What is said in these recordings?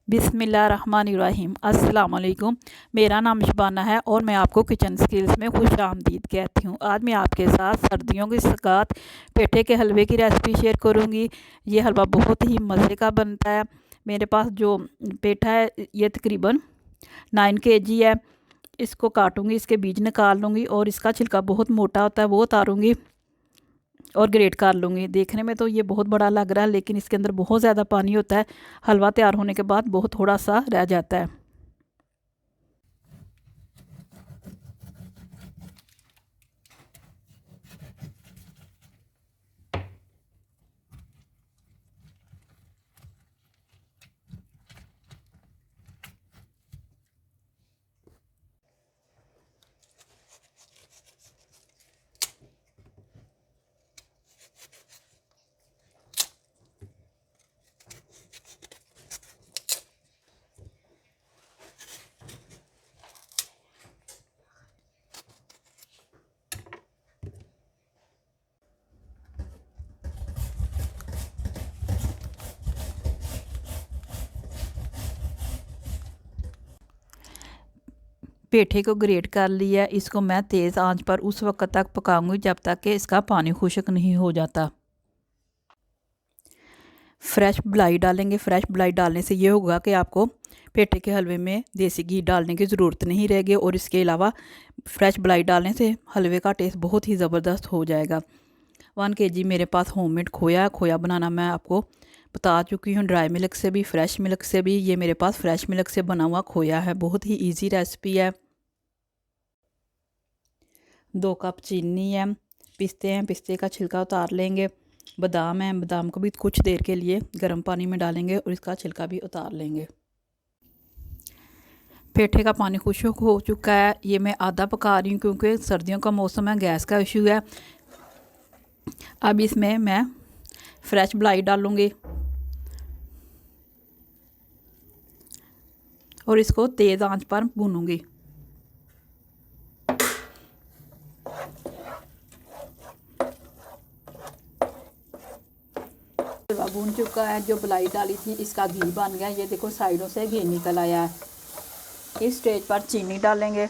बिस्मिल्लाहिर्रहमानिर्रहीम। अस्सलाम वालेकुम। मेरा नाम शबाना है और मैं आपको किचन स्किल्स में खुश आमदीद कहती हूँ। आज मैं आपके साथ सर्दियों की सौगात पेठे के हलवे की रेसिपी शेयर करूँगी। ये हलवा बहुत ही मज़े का बनता है। मेरे पास जो पेठा है ये तकरीबन 9 kg है। इसको काटूँगी, इसके बीज निकाल लूँगी और इसका छिलका बहुत मोटा होता है वो उतारूँगी और ग्रेट कर लूँगी। देखने में तो ये बहुत बड़ा लग रहा है लेकिन इसके अंदर बहुत ज़्यादा पानी होता है। हलवा तैयार होने के बाद बहुत थोड़ा सा रह जाता है। पेठे को ग्रेट कर लिया। इसको मैं तेज़ आंच पर उस वक्त तक पकाऊंगी जब तक कि इसका पानी खुश्क नहीं हो जाता। फ्रेश मलाई डालेंगे। फ्रेश मलाई डालने से ये होगा कि आपको पेठे के हलवे में देसी घी डालने की ज़रूरत नहीं रहेगी और इसके अलावा फ्रेश मलाई डालने से हलवे का टेस्ट बहुत ही ज़बरदस्त हो जाएगा। 1 kg मेरे पास होममेड खोया बनाना मैं आपको बता चुकी हूँ, ड्राई मिल्क से भी फ्रेश मिल्क से भी। ये मेरे पास फ्रेश मिल्क से बना हुआ खोया है, बहुत ही इजी रेसिपी है। 2 कप चीनी है। पिस्ते हैं, पिस्ते का छिलका उतार लेंगे। बादाम है, बादाम को भी कुछ देर के लिए गर्म पानी में डालेंगे और इसका छिलका भी उतार लेंगे। पेठे का पानी खुश्क हो चुका है। ये मैं आधा पका रही हूँ क्योंकि सर्दियों का मौसम है, गैस का इशू है। अब इसमें मैं फ्रेश मलाई डालूँगी और इसको तेज़ आंच पर भूनूँगी। हलवा भून चुका है। जो मलाई डाली थी इसका घी बन गया। ये देखो साइडों से घी निकल आया है। इस स्टेज पर चीनी डालेंगे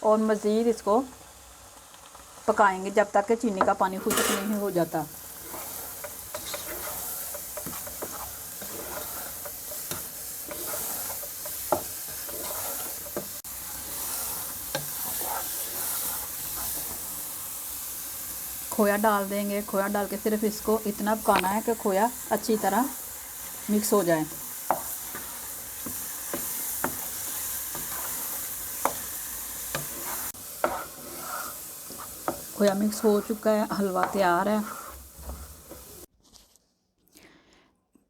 और मज़ीद इसको पकाएंगे जब तक कि चीनी का पानी खुश्क नहीं हो जाता। खोया डाल देंगे। खोया डाल के सिर्फ इसको इतना पकाना है कि खोया अच्छी तरह मिक्स हो जाए। खोया मिक्स हो चुका है, हलवा तैयार है।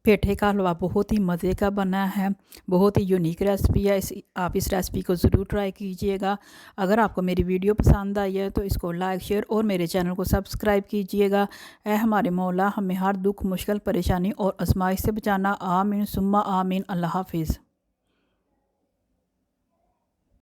पेठे का हलवा बहुत ही मज़े का बना है, बहुत ही यूनिक रेसिपी है। आप इस रेसिपी को ज़रूर ट्राई कीजिएगा। अगर आपको मेरी वीडियो पसंद आई है तो इसको लाइक शेयर और मेरे चैनल को सब्सक्राइब कीजिएगा। ऐ हमारे मौला हमें हर दुख मुश्किल परेशानी और आजमाइश से बचाना। आमीन सुम्मा आमीन। अल्लाह हाफिज़।